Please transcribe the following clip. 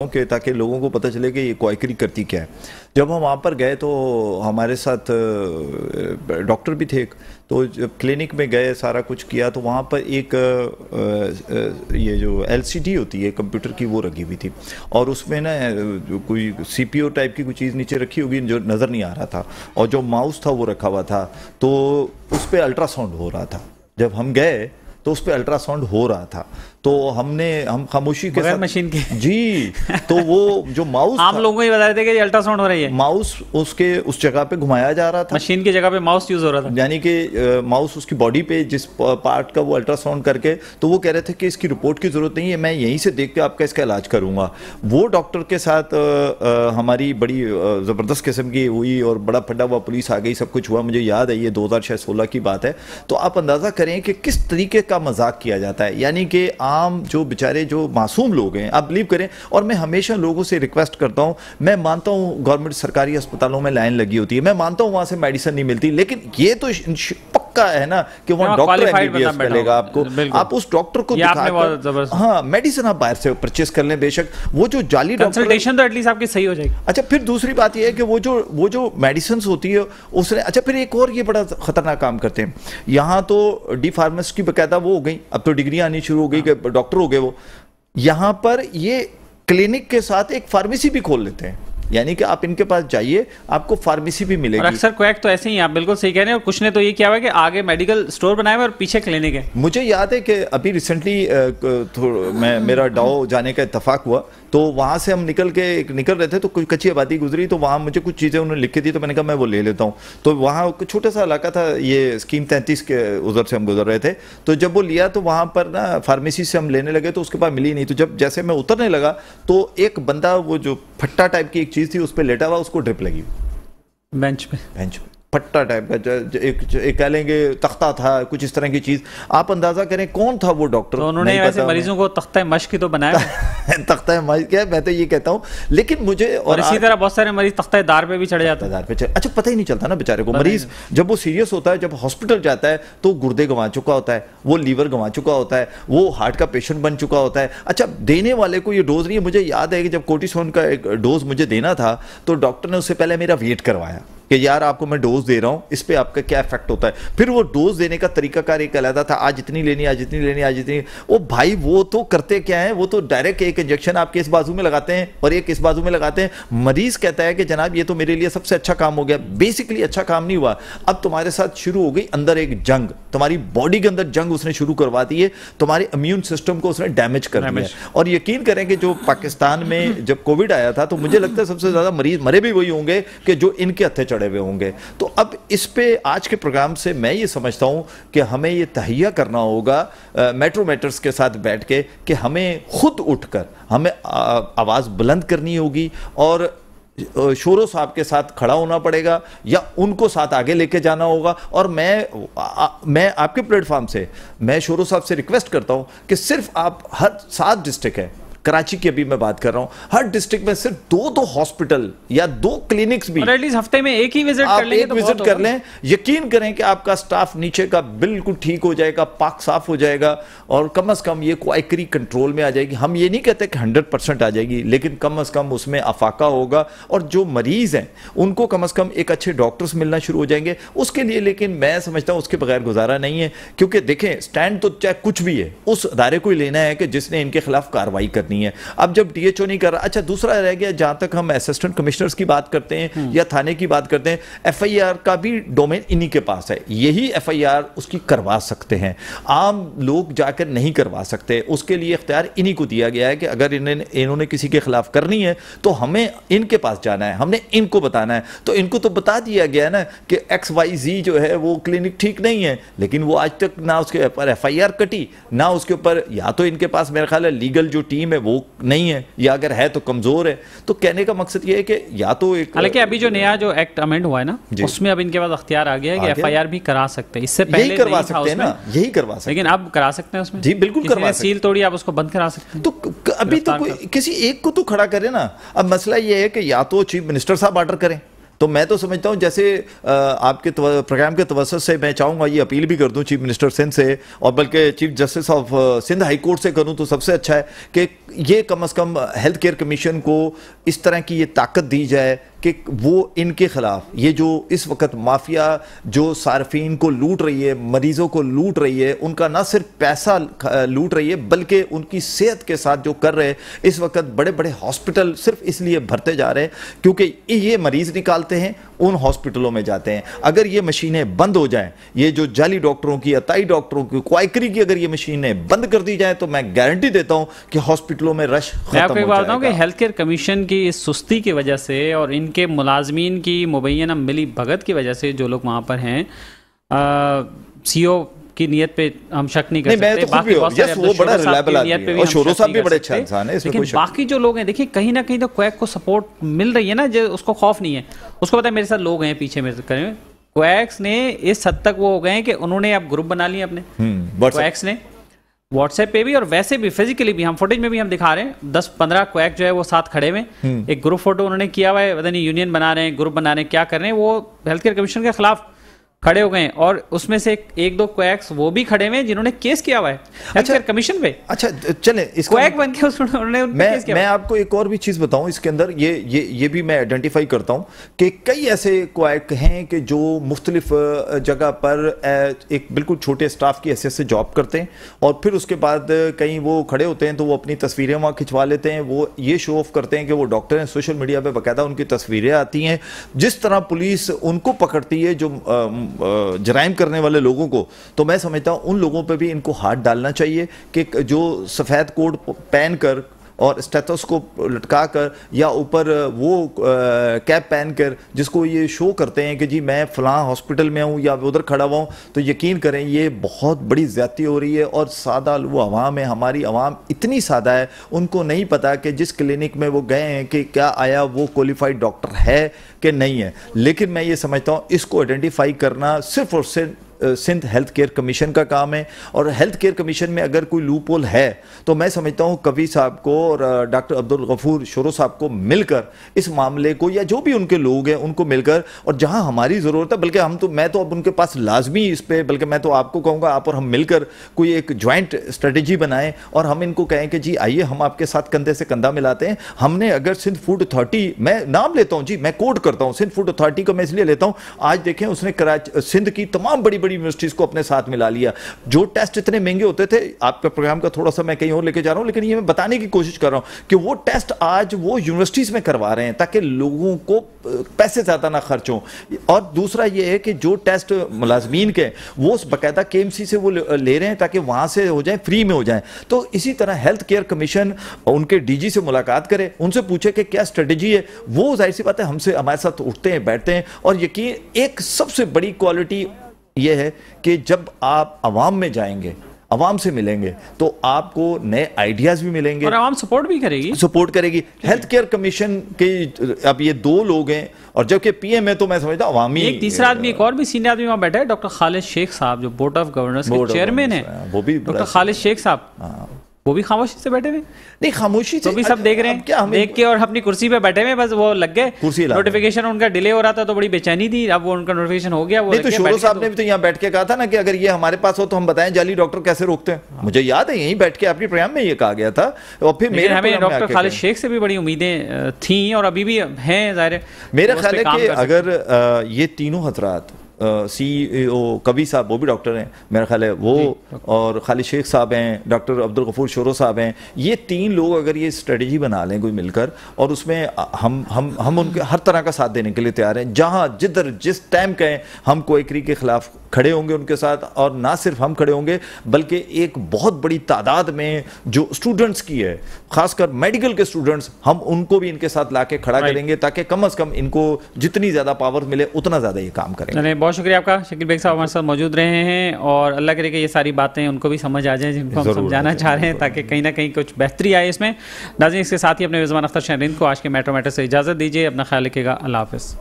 ہوں کہ تاکہ لوگوں کو پتہ چلے کہ یہ کوائکری کرتی کیا ہے. جب ہم وہاں پر گئے تو ہمارے ساتھ ڈاکٹر بھی تھے, تو جب کلینک میں گئے سارا کچھ کیا تو وہاں پر ایک یہ جو LCD ہوتی ہے کمپیوٹر کی وہ رکھی ہوئی تھی, اور اس میں نا کوئی CPU ٹائپ کی کوئی چیز نیچے رکھی ہوگی جو نظر نہیں آ رہا تھا, اور جو ماؤس تھا وہ رکھا ہوا تھا, تو اس پہ الٹرا ساؤنڈ ہو رہا تھا. جب ہم گئے تو اس پہ الٹرا ساؤنڈ ہو رہا تھا, تو ہم خاموشی کے ساتھ مشین کی جی, تو وہ جو ماؤس عام لوگوں کو یہ بتا رہے تھے کہ الٹرا ساؤنڈ ہو رہی ہے, ماؤس اس جگہ پہ گھمایا جا رہا تھا, مشین کی جگہ پہ ماؤس یوز ہو رہا تھا, یعنی کہ ماؤس اس کی باڈی پہ جس پارٹ کا وہ الٹرا ساؤنڈ کر کے, تو وہ کہہ رہے تھے کہ اس کی رپورٹ کی ضرورت نہیں ہے, میں یہیں سے دیکھ کے آپ کا اس کا علاج کروں گا. وہ ڈاکٹر کے ساتھ ہماری بڑی زبردست قسم کی ہوئی اور بڑا پھڈا ہوا پولیس آ گئی, سب کچھ ہوا. مجھے یاد ہے یہ 2016 کی بات ہے. تو آپ اندازہ کریں کہ کس طریقے کا مذاق کیا جاتا ہے, یعنی کہ عام جو بیچارے جو معصوم لوگ ہیں, آپ بلیو کریں, اور میں ہمیشہ لوگوں سے ریکویسٹ کرتا ہوں, میں مانتا ہوں گورنمنٹ سرکاری اسپتالوں میں لائن لگی ہوتی ہے, میں مانتا ہوں وہاں سے میڈیسن نہیں ملتی, لیکن یہ تو پکا ہے نا کہ وہاں ڈاکٹر MBBS ملے گا آپ کو, آپ اس ڈاکٹر کو دکھا کر, ہاں میڈیسن آپ باہر سے پرچیز کر لیں بے شک, وہ جو جعلی کنسلٹیشن تو ایٹ لیسٹ آپ کی صحیح ہو جائے گی. اچھا پھر دوسری بات یہ ہے کہ وہ جو میڈیسنز ہوتی ہے اس نے, اچھا پھر ایک اور یہ بڑا خطرناک کام کرتے ہیں یہاں, تو ڈی فارمیسٹ کی باقاعدہ وہ ہو گئی, اب تو ڈگری آنی شروع ہو گئی کہ ڈاکٹر ہو گئے وہ, یہاں پر یہ کلینک کے ساتھ ایک فارمیسی بھی کھول لیتے ہیں, یعنی کہ آپ ان کے پاس جائیے آپ کو فارمیسی بھی ملے گی. اور اکثر کویک تو ایسے ہی, آپ بالکل صحیح کہہ رہے ہیں, اور کچھ نے تو یہ کیا ہوا کہ آگے میڈیکل سٹور بنائے ہوئے اور پیچھے کلینک ہے. مجھے یاد ہے کہ ابھی ریسنٹلی میرا ڈاؤ جانے کا اتفاق ہوا, تو وہاں سے ہم نکل رہے تھے, تو کوئی کچی آبادی گزری, تو وہاں مجھے کچھ چیزیں انہوں نے لکھ کے دی, تو میں نے کہا میں وہ لے لیتا ہوں. تو وہاں چھوٹا سا علاقہ تھا, یہ اسکیم 33 کے ادھر سے ہم گزر رہے تھے, تو جب وہ لیا تو وہاں پر نا فارمیسی سے ہم لینے لگے, تو اس کے پاس ملی نہیں. تو جب جیسے میں اترنے لگا تو ایک بندہ وہ جو پھٹا ٹائپ کی ایک چیز تھی اس پہ لیٹا ہوا, اس کو ڈرپ لگی بینچ پہ پھٹا ٹائپ کا, ایک کہہ لیں گے تختہ تھا, کچھ اس طرح کی چیز. آپ اندازہ کریں کون تھا وہ ڈاکٹر. تو انہوں نے ویسے مریضوں کو تختہ مشق تو بنایا, تختہ مشق کیا, میں تو یہ کہتا ہوں, لیکن مجھے اور اسی طرح بہت سارے مریض تختہ دار پہ بھی چڑھ جاتے ہیں. اچھا پتہ ہی نہیں چلتا نا بیچارے کو. مریض جب وہ سیریس ہوتا ہے, جب ہاسپٹل جاتا ہے, تو گردے گنوا چکا ہوتا ہے, وہ لیور گنوا چکا ہوتا ہے, وہ ہارٹ کا پیشنٹ بن چکا ہوتا ہے. اچھا دینے والے کو یہ ڈوز نہیں ہے. مجھے یاد ہے کہ جب کورٹیسون کا ایک ڈوز مجھے دینا تھا, تو ڈاکٹر نے اس سے پہلے میرا ویٹ کروایا کہ یار آپ کو میں ڈوز دے رہا ہوں, اس پہ آپ کا کیا افیکٹ ہوتا ہے. پھر وہ ڈوز دینے کا طریقہ کار ایک علیحدہ تھا, آج اتنی لینی, آج اتنی لینی, آج اتنی. وہ بھائی وہ تو کرتے کیا ہیں, وہ تو ڈائریکٹ ایک انجیکشن آپ کے اس بازو میں لگاتے ہیں اور ایک اس بازو میں لگاتے ہیں. مریض کہتا ہے کہ جناب یہ تو میرے لیے سب سے اچھا کام ہو گیا. بیسکلی اچھا کام نہیں ہوا, اب تمہارے ساتھ شروع ہو گئی اندر ایک جنگ, تمہاری باڈی کے اندر جنگ اس نے شروع کروا دی ہے, تمہارے امیون سسٹم کو اس نے ڈیمیج کر دیا ہے. اور یقین کریں کہ جو پاکستان میں جب کووڈ آیا تھا, تو مجھے لگتا ہے سب سے زیادہ مریض مرے بھی وہی ہوں گے کہ جو ان کے ہتھے چڑھے ہوئے ہوں گے. تو اب اس پہ آج کے پروگرام سے میں یہ سمجھتا ہوں کہ ہمیں یہ تہیہ کرنا ہوگا میٹرو میٹرز کے ساتھ بیٹھ کے, کہ ہمیں خود اٹھ کر ہمیں آواز بلند کرنی ہوگی, اور شورو صاحب کے ساتھ کھڑا ہونا پڑے گا, یا ان کو ساتھ آگے لے کے جانا ہوگا. اور میں آپ کے پلیٹ فارم سے میں شورو صاحب سے ریکویسٹ کرتا ہوں کہ صرف آپ ہر 7 ڈسٹرکٹ ہے, کراچی کی ابھی میں بات کر رہا ہوں, ہر ڈسٹرکٹ میں صرف 2 ہاسپٹل یا 2 کلینکس بھی, اور ایٹ لیسٹ ہفتے میں ایک ہی وزٹ کر لیں, ایک وزٹ کر لیں. یقین کریں کہ آپ کا سٹاف نیچے کا بالکل ٹھیک ہو جائے گا, پاک صاف ہو جائے گا, اور کم از کم یہ کوائکری کنٹرول میں آ جائے گی. ہم یہ نہیں کہتے کہ 100% آ جائے گی, لیکن کم از کم اس میں افاقہ ہوگا, اور جو مریض ہیں ان کو کم از کم ایک اچھے ڈاکٹرز ملنا شروع ہو جائیں گے اس کے لیے. لیکن میں سمجھتا ہوں اس کے بغیر گزارا نہیں ہے, کیونکہ دیکھیں سٹینڈ تو چاہے کچھ بھی ہے, اس ادارے کو ہی لینا ہے کہ جس نے ان کے خلاف کارروائی کرنی ہے. اب جب DHO نہیں کر رہا. اچھا دوسرا رہ گیا, جہاں تک ہم اسسٹنٹ کمشنرز کی بات کرتے ہیں یا تھانے کی بات کرتے ہیں, FIR کا بھی ڈومین انہی کے پاس ہے. یہی FIR اس کی کروا سکتے ہیں, عام لوگ جا کر نہیں کروا سکتے. اس کے لیے اختیار انہی کو دیا گیا ہے کہ اگر انہوں نے کسی کے خلاف کرنی ہے تو ہمیں ان کے پاس جانا ہے, ہم نے ان کو بتانا ہے. تو ان کو تو بتا دیا گیا نا کہ XYZ جو ہے وہ کلینک ٹھیک نہیں ہے, لیکن وہ آج تک نہ اس کے اوپر FIR کٹی, نہ اس کے اوپر, یا تو ان کے پاس میرا خیال ہے لیگل جو ٹیم ہے وہ نہیں ہے, یا اگر ہے تو کمزور ہے. تو کہنے کا مقصد یہ ہے کہ یا تو ایک, حالانکہ ابھی جو نیا جو ایکٹ امینڈ ہوا ہے نا, اس میں اب ان کے پاس اختیار آ گیا ہے کہ FIR بھی کرا سکتے ہیں. اس سے پہلے یہی کروا سکتے ہیں نا, یہی کروا سکتے ہیں, لیکن اب کرا سکتے ہیں اس میں. جی بالکل کروا سکتے ہیں. سیل توڑی آپ اس کو بند کرا سکتے ہیں. تو ابھی تو کوئی کسی ایک کو تو کھڑا کرے نا. اب مسئلہ یہ ہے کہ یا تو چیف منسٹر صاحب آرڈر کریں, تو میں تو سمجھتا ہوں جیسے آپ کے پروگرام کے توسط سے میں چاہوں گا یہ اپیل بھی کر دوں چیف منسٹر سندھ سے، اور بلکہ chief justice of Sindh high court سے کروں تو سب سے اچھا ہے کہ یہ کم از کم ہیلتھ کیئر کمیشن کو اس طرح کی یہ طاقت دی جائے کہ وہ ان کے خلاف یہ جو اس وقت مافیا جو صارفین کو لوٹ رہی ہے، مریضوں کو لوٹ رہی ہے، ان کا نہ صرف پیسہ لوٹ رہی ہے بلکہ ان کی صحت کے ساتھ جو کر رہے اس وقت بڑے بڑے ہاسپٹل صرف اس لیے بھرتے جا رہے ہیں کیونکہ یہ مریض نکالتے ہیں ان ہاسپٹلوں میں جاتے ہیں۔ اگر یہ مشینیں بند ہو جائیں، یہ جو جعلی ڈاکٹروں کی، عطائی ڈاکٹروں کی، کوائکری کی اگر یہ مشینیں بند کر دی جائیں تو میں گارنٹی دیتا ہوں کہ ہاسپٹلوں میں رش ختم ہو جائے گا۔ میں آپ کو بات بتاؤں کہ ہیلتھ کیئر کمیشن کی اس سستی کی وجہ سے اور ان کے ملازمین کی مبینہ ملی بھگت کی وجہ سے جو لوگ وہاں پر ہیں، سی او کی نیت پہ ہم شک نہیں کر سکتے، باقی بہت سارے شورو صاحب بھی بڑے اچھا انسان ہے، لیکن باقی جو لوگ ہیں دیکھیں کہیں نہ کہیں تو کویک کو سپورٹ مل رہی ہے نا، جو اس کو خوف نہیں ہے، اس کو پتا ہے میرے ساتھ لوگ ہیں پیچھے میرے کریں۔ کویکس نے اس حد تک وہ ہو گئے ہیں کہ انہوں نے اب گروپ بنا لیے اپنے، کویکس نے واٹس ایپ پہ بھی اور ویسے بھی فزیکلی بھی، ہم فوٹیج میں بھی ہم دکھا رہے ہیں 10-15 کویک جو ہے وہ ساتھ کھڑے ہوئے، ایک گروپ فوٹو انہوں نے کیا ہوا ہے، پتہ نہیں یونین بنا رہے ہیں، گروپ بنا رہے ہیں، کیا کر رہے ہیں، وہ ہیلتھ کیئر کمیشن کے خلاف کھڑے ہو گئے ہیں، اور اس میں سے ایک دو کویکس وہ بھی کھڑے ہوئے ہیں جنہوں نے کیس کیا ہوا ہے ہیلتھ کیئر کمیشن پہ۔ اچھا چلیں اس کویک بن کے انہوں نے کیس کیا۔ میں آپ کو ایک اور بھی چیز بتاؤں اس کے اندر، یہ بھی میں آئیڈینٹیفائی کرتا ہوں کہ کئی ایسے کویک ہیں کہ جو مختلف جگہ پر ایک بالکل چھوٹے سٹاف کی حیثیت سے جاب کرتے ہیں، اور پھر اس کے بعد کہیں وہ کھڑے ہوتے ہیں تو وہ اپنی تصویریں وہاں کھنچوا لیتے ہیں، وہ یہ شو آف کرتے ہیں کہ وہ ڈاکٹر ہیں، سوشل میڈیا پہ باقاعدہ ان کی تصویریں آتی ہیں، جس طرح پولیس ان کو پکڑتی ہے جو جرائم کرنے والے لوگوں کو، تو میں سمجھتا ہوں ان لوگوں پہ بھی ان کو ہاتھ ڈالنا چاہیے کہ جو سفید کوٹ پہن کر اور اسٹیتھوسکوپ لٹکا کر یا اوپر وہ کیپ پہن کر جس کو یہ شو کرتے ہیں کہ جی میں فلاں ہاسپٹل میں ہوں یا ادھر کھڑا ہوا ہوں، تو یقین کریں یہ بہت بڑی زیادتی ہو رہی ہے، اور سادہ وہ عوام ہے، ہماری عوام اتنی سادہ ہے، ان کو نہیں پتا کہ جس کلینک میں وہ گئے ہیں کہ کیا آیا وہ کوالیفائڈ ڈاکٹر ہے کہ نہیں ہے۔ لیکن میں یہ سمجھتا ہوں اس کو آئیڈینٹیفائی کرنا صرف اور صرف سندھ ہیلتھ کیئر کمیشن کا کام ہے، اور ہیلتھ کیئر کمیشن میں اگر کوئی لوپ ہول ہے تو میں سمجھتا ہوں کبھی صاحب کو اور ڈاکٹر عبدالغفور شورو صاحب کو مل کر اس معاملے کو، یا جو بھی ان کے لوگ ہیں ان کو مل کر، اور جہاں ہماری ضرورت ہے، بلکہ میں تو اب ان کے پاس لازمی اس پہ، بلکہ میں تو آپ کو کہوں گا آپ اور ہم مل کر کوئی ایک جوائنٹ اسٹریٹجی بنائیں اور ہم ان کو کہیں کہ جی آئیے ہم آپ کے ساتھ کندھے سے کندھا ملاتے ہیں۔ ہم نے اگر سندھ فوڈ اتھارٹی، میں نام لیتا ہوں جی، میں کوڈ کرتا ہوں سندھ فوڈ اتھارٹی کو، میں اس لیے لیتا ہوں، آج دیکھیں اس نے سندھ کی تمام بڑی یونیورسٹیز کو اپنے ساتھ ملا لیا، جو ٹیسٹ اتنے مہنگے ہوتے تھے، آپ کا پروگرام کا تھوڑا سا میں کہیں اور لے کے جا رہا ہوں، لیکن یہ میں بتانے کی کوشش کر رہا ہوں کہ وہ ٹیسٹ آج وہ یونیورسٹیز میں کروا رہے ہیں تاکہ لوگوں کو پیسے زیادہ نہ خرچ ہوں، اور دوسرا یہ ہے کہ جو ٹیسٹ ملازمین کے وہ باقاعدہ کے ایم سی سے وہ لے رہے ہیں تاکہ وہاں سے ہو جائیں، فری میں ہو جائیں۔ تو اسی طرح ہیلتھ کیئر کمیشن ان کے ڈی جی سے ملاقات کرے، ان سے پوچھے کہ کیا اسٹریٹجی ہے، وہ ظاہر سی بات ہے ہمارے ساتھ اٹھتے ہیں بیٹھتے ہیں، اور یقین ایک سب سے بڑی کوالٹی یہ ہے کہ جب آپ عوام میں جائیں گے، عوام سے ملیں گے تو آپ کو نئے آئیڈیاز بھی ملیں گے، اور عوام سپورٹ بھی کرے گی۔ ہیلتھ کیئر کمیشن کے اب یہ دو لوگ ہیں، اور جبکہ پی ایم ہے تو میں سمجھتا ہوں عوامی ایک تیسرا آدمی، ایک اور بھی سینئر آدمی وہاں بیٹھا ہے، ڈاکٹر خالد شیخ صاحب جو بورڈ آف گورنرز کے چیئرمین ہیں، وہ بھی ڈاکٹر خالد شیخ صاحب، وہ بھی خاموشی سے بیٹھے ہوئے، نہیں خاموشی سے بھی سب دیکھ رہے ہیں، دیکھ کے اور اپنی کرسی پہ بیٹھے ہوئے، بس وہ لگ گئے، نوٹیفیکیشن ان کا ڈیلے ہو رہا تھا تو بڑی بے چینی تھی، اب وہ ان کا نوٹیفیکیشن ہو گیا۔ نہیں تو شورو صاحب نے بھی تو یہاں بیٹھ کے کہا تھا نا کہ اگر یہ ہمارے پاس ہو تو ہم بتائیں جعلی ڈاکٹر کیسے روکتے ہیں، مجھے یاد ہے یہیں بیٹھ کے آپ کے پروگرام میں یہ کہا گیا تھا، اور پھر ہمیں ڈاکٹر خالد شیخ سے بھی بڑی امیدیں تھیں اور ابھی بھی ہیں، ظاہر ہے۔ میرا خیال ہے کہ اگر یہ تینوں حضرات، سی ای او کبھی صاحب وہ بھی ڈاکٹر ہیں میرا خیال ہے وہ، اور خالد شیخ صاحب ہیں، ڈاکٹر عبدالغفور شورو صاحب ہیں، یہ تین لوگ اگر یہ اسٹریٹجی بنا لیں کوئی مل کر، اور اس میں ہم ان کے ہر طرح کا ساتھ دینے کے لیے تیار ہیں، جہاں جدھر جس ٹائم کہیں ہم کوئیکری کے خلاف کھڑے ہوں گے ان کے ساتھ، اور نہ صرف ہم کھڑے ہوں گے بلکہ ایک بہت بڑی تعداد میں جو اسٹوڈنٹس کی ہے، خاص کر میڈیکل کے اسٹوڈنٹس، ہم ان کو بھی ان کے ساتھ لا کے کھڑا کریں گے تاکہ کم از کم ان کو جتنی زیادہ پاور ملے اتنا زیادہ یہ کام کریں گے۔ بہت شکریہ آپ کا، شکیل بیگ صاحب ہمارے ساتھ موجود رہے ہیں، اور اللہ کرے کہ یہ ساری باتیں ان کو بھی سمجھ آ جائیں جن کو ہم سمجھانا چاہ رہے ہیں، تاکہ کہیں نہ کہیں کچھ بہتری آئے اس میں۔ ناظرین اس کے ساتھ ہی اپنے رضوان اختر شہرین کو آج کے میٹرو میٹر سے اجازت دیجیے، اپنا خیال رکھیے گا، اللہ حافظ۔